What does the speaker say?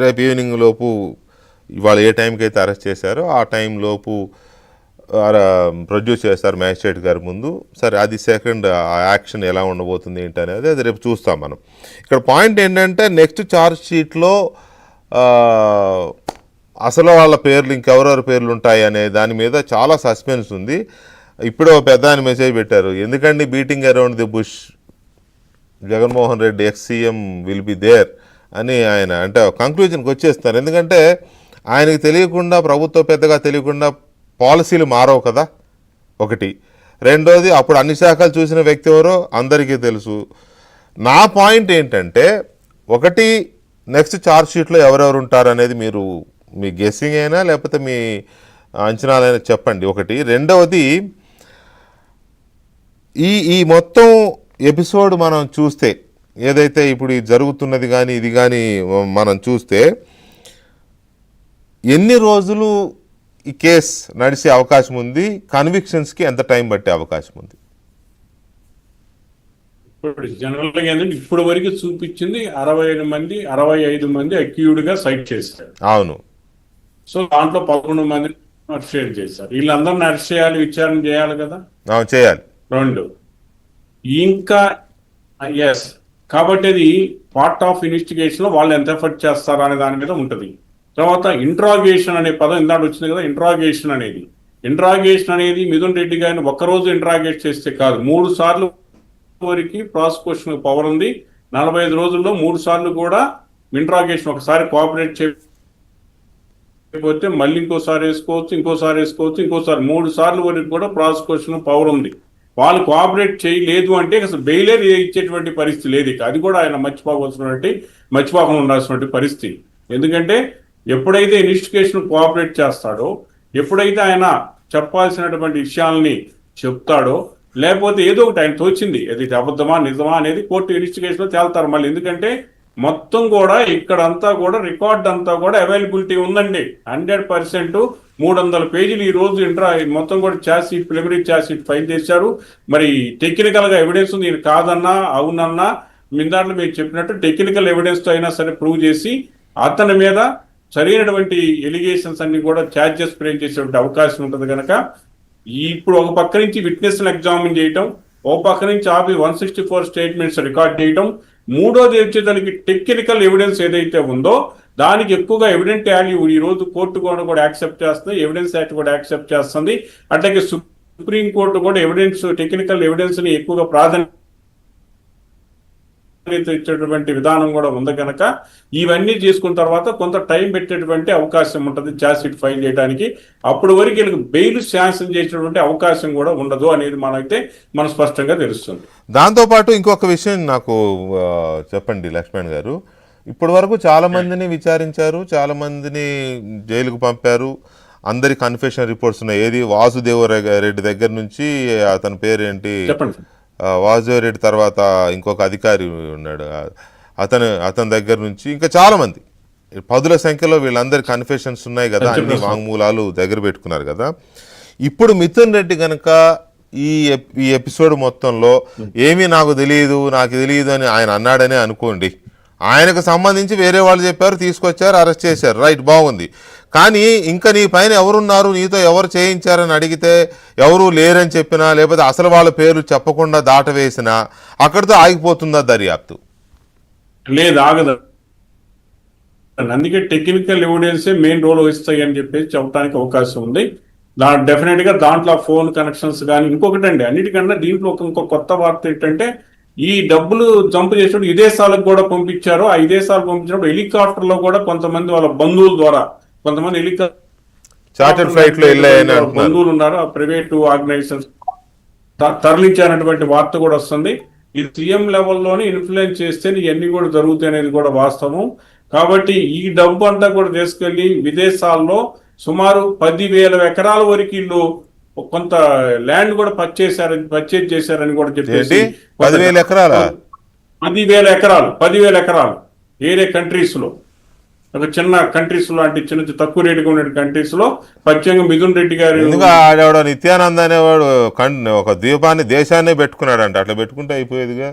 రేపు ఈవినింగ్ లోపు ఇవాళ ఏ టైంకి అయితే అరెస్ట్ చేశారో ఆ టైం లోపు ప్రొడ్యూస్ చేస్తారు మ్యాజిస్ట్రేట్ గారి ముందు. సరే, అది సెకండ్ ఆ యాక్షన్ ఎలా ఉండబోతుంది ఏంటి అనేది అది రేపు చూస్తాం మనం. ఇక్కడ పాయింట్ ఏంటంటే నెక్స్ట్ ఛార్జ్ షీట్లో అసలు వాళ్ళ పేర్లు ఇంకెవరెవరి పేర్లు ఉంటాయి అనే దాని మీద చాలా సస్పెన్స్ ఉంది. ఇప్పుడు పెద్ద ఆయన మెసేజ్ పెట్టారు, ఎందుకండి beating around the bush, Jaganmohan Reddy ex CM will be there అని ఆయన అంటే కంక్లూజన్కి వచ్చేస్తున్నారు. ఎందుకంటే ఆయనకి తెలియకుండా, ప్రభుత్వం పెద్దగా తెలియకుండా పాలసీలు మారవు కదా ఒకటి. రెండోది, అప్పుడు అన్ని శాఖలు చూసిన వ్యక్తి ఎవరో అందరికీ తెలుసు. నా పాయింట్ ఏంటంటే, ఒకటి నెక్స్ట్ ఛార్జ్ షీట్లో ఎవరెవరు ఉంటారు అనేది మీరు మీ గెస్సింగ్ అయినా లేకపోతే మీ అంచనాలైనా చెప్పండి ఒకటి. రెండవది, ఈ మొత్తం ఎపిసోడ్ మనం చూస్తే ఏదైతే ఇప్పుడు జరుగుతున్నది కానీ ఇది కానీ మనం చూస్తే ఎన్ని రోజులు ఈ కేసు నడిచే అవకాశం ఉంది, కన్విక్షన్స్కి ఎంత టైం పట్టే అవకాశం ఉంది? ఇప్పుడు జనరల్గా ఏంటంటే ఇప్పుడు వరకు చూపించింది 65 మంది అక్యూడ్గా సైట్ చేశారు. అవును. సో దాంట్లో 11 మందిని అరెస్ట్ చేశారు. వీళ్ళందరిని అరెస్ట్ చేయాలి, విచారణ చేయాలి కదా. చేయాలి. రెండు ఇంకా ఎస్ కాబట్టి అది పార్ట్ ఆఫ్ ఇన్వెస్టిగేషన్ లో వాళ్ళు ఎంత ఎఫర్ట్ చేస్తారు అనే దాని మీద ఉంటుంది. తర్వాత ఇంట్రాగేషన్ అనే పదం ఇందాక వచ్చింది కదా. ఇంట్రాగేషన్ అనేది మిథున్ రెడ్డి గారిని ఒక్కరోజు ఇంట్రాగేట్ చేస్తే కాదు, 3 సార్లు వరకు ప్రాసిక్యూషన్ పవర్ ఉంది. 45 రోజుల్లో 3 సార్లు కూడా ఇంట్రాగేషన్, ఒకసారి కోఆపరేట్ చేయకపోతే మళ్ళీ ఇంకోసారి వేసుకోవచ్చు, ఇంకోసారి 3 సార్లు వరకు కూడా ప్రాసిక్యూషన్ పవర్ ఉంది. వాళ్ళు కోఆపరేట్ చేయలేదు అంటే అసలు బెయిలే ఇచ్చేటువంటి పరిస్థితి లేదు. అది కూడా ఆయన మర్చిపోకుండా ఉండాల్సినటువంటి పరిస్థితి. ఎందుకంటే ఎప్పుడైతే ఇన్వెస్టిగేషన్ కోఆపరేట్ చేస్తాడో, ఎప్పుడైతే ఆయన చెప్పాల్సినటువంటి విషయాల్ని చెప్తాడో, లేకపోతే ఏదో ఒకటి ఆయన తోచింది అది అబద్ధమా నిజమా అనేది కోర్టు ఇన్వెస్టిగేషన్ లో తేల్తారు మళ్ళీ. ఎందుకంటే మొత్తం కూడా ఇక్కడంతా కూడా రికార్డ్ అంతా కూడా అవైలబిలిటీ ఉందండి. 100% 300 పేజీలు ఈ రోజు మొత్తం కూడా ప్రిలిమినరీ ఛార్జ్ షీట్ ఫైల్ చేశారు. మరి టెక్నికల్ గా ఎవిడెన్స్ ఉంది, ఇది కాదన్నా అవునన్నా దాంట్లో మీరు చెప్పినట్టు టెక్నికల్ ఎవిడెన్స్ తో అయినా సరే ప్రూవ్ చేసి అతని మీద సరైనటువంటి ఎలిగేషన్స్ అన్ని కూడా ఛార్జెస్ ఫ్రేమ్ చేసేటువంటి అవకాశం ఉంటుంది. కనుక ఇప్పుడు ఒక పక్క నుంచి విట్నెస్ ఎగ్జామిన్ చేయటం, ఓ పక్క నుంచి 164 స్టేట్మెంట్స్ రికార్డ్ చేయటం, మూడోది వచ్చేదానికి టెక్నికల్ ఎవిడెన్స్ ఏదైతే ఉందో దానికి ఎక్కువగా ఎవిడెంట్ వాల్యూ ఈ రోజు కోర్టు కూడా యాక్సెప్ట్ చేస్తుంది, ఎవిడెన్స్ యాక్ట్ కూడా యాక్సెప్ట్ చేస్తుంది. అట్లాగే సుప్రీం కోర్టు కూడా టెక్నికల్ ఎవిడెన్స్ ని ఎక్కువగా ప్రాధాన్యత ఇచ్చేటువంటి విధానం కూడా ఉంది. కనుక ఇవన్నీ చేసుకున్న తర్వాత కొంత టైం పెట్టేటువంటి అవకాశం ఉంటుంది ఛార్జ్ షీట్ ఫైల్ చేయడానికి. అప్పటి వరకు వీళ్ళకి బెయిల్ శాంక్షన్ చేసేటువంటి అవకాశం కూడా ఉండదు అనేది మన స్పష్టంగా తెలుస్తుంది. దాంతోపాటు ఇంకొక విషయం నాకు చెప్పండి లక్ష్మణ్ గారు. ఇప్పటి వరకు చాలా మందిని విచారించారు, చాలా మందిని జైలుకు పంపారు, అందరి కన్ఫెషన్ రిపోర్ట్స్ ఉన్నాయి. ఏది వాసుదేవ రెడ్డి దగ్గర నుంచి, అతని పేరేంటి, వాసుదేవరెడ్డి తర్వాత ఇంకొక అధికారి ఉన్నాడు, అతని దగ్గర నుంచి ఇంకా చాలా మంది 10ల సంఖ్యలో వీళ్ళందరి కన్ఫెషన్స్ ఉన్నాయి కదా, అన్ని వాంగ్మూలాలు దగ్గర పెట్టుకున్నారు కదా. ఇప్పుడు మిథున్ రెడ్డి కనుక ఈ ఎపిసోడ్ మొత్తంలో ఏమీ నాకు తెలియదు అని ఆయన అన్నాడనే అనుకోండి, ఆయనకు సంబంధించి వేరే వాళ్ళు చెప్పారు, తీసుకొచ్చారు, అరెస్ట్ చేశారు, రైట్, బాగుంది. కానీ ఇంకా నీ పైన ఎవరున్నారు, నీతో ఎవరు చేయించారని అడిగితే ఎవరు లేరని చెప్పినా, లేకపోతే అసలు వాళ్ళ పేర్లు చెప్పకుండా దాటవేసినా అక్కడితో ఆగిపోతుందా దర్యాప్తు? లేదు, ఆగదు. అందుకే టెక్నికల్ ఎవిడెన్సే మెయిన్ రోల్ వహిస్తాయి అని చెప్పేసి చెప్పడానికి అవకాశం ఉంది. డెఫినెట్ గా దాంట్లో ఫోన్ కనెక్షన్స్ కానీ ఇంకొకటి అండి, అన్నిటికన్నా దీంట్లో ఇంకొక కొత్త వార్త ఏంటంటే ఈ డబ్బులు జంప్ చేసినప్పుడు విదేశాలకు కూడా పంపించారు. ఆ విదేశాలకు పంపించినప్పుడు హెలికాప్టర్ లో కూడా కొంతమంది వాళ్ళ బంధువుల ద్వారా కొంతమంది చార్టర్డ్ ఫ్లైట్ లో బంధువులు ఉన్నారు, ఆ ప్రైవేట్ ఆర్గనైజేషన్స్ తరలించారన్నటువంటి వార్త కూడా వస్తుంది. ఇది సీఎం లెవెల్లోనే ఇన్ఫ్లుయెన్స్ చేస్తే ఇవన్నీ కూడా జరుగుతాయి అనేది కూడా వాస్తవం. కాబట్టి ఈ డబ్బు అంతా కూడా తీసుకెళ్లి విదేశాల్లో సుమారు 10,000 ఎకరాల వరకు వీళ్ళు కొంత ల్యాండ్ కూడా పర్చేజ్ చేశారని కూడా చెప్పేసి 10,000 ఎకరాలు వేరే కంట్రీస్ లో, ఒక చిన్న కంట్రీస్ లాంటి చిన్న తక్కువ రేటుగా ఉండే కంట్రీస్ లో ప్రత్యేకంగా మిథున్ రెడ్డి గారు నిత్యానంద్ అనేవాడు ఒక ద్వీపాన్ని దేశాన్ని పెట్టుకున్నాడంట, అట్లా పెట్టుకుంటే అయిపోయేదిగా.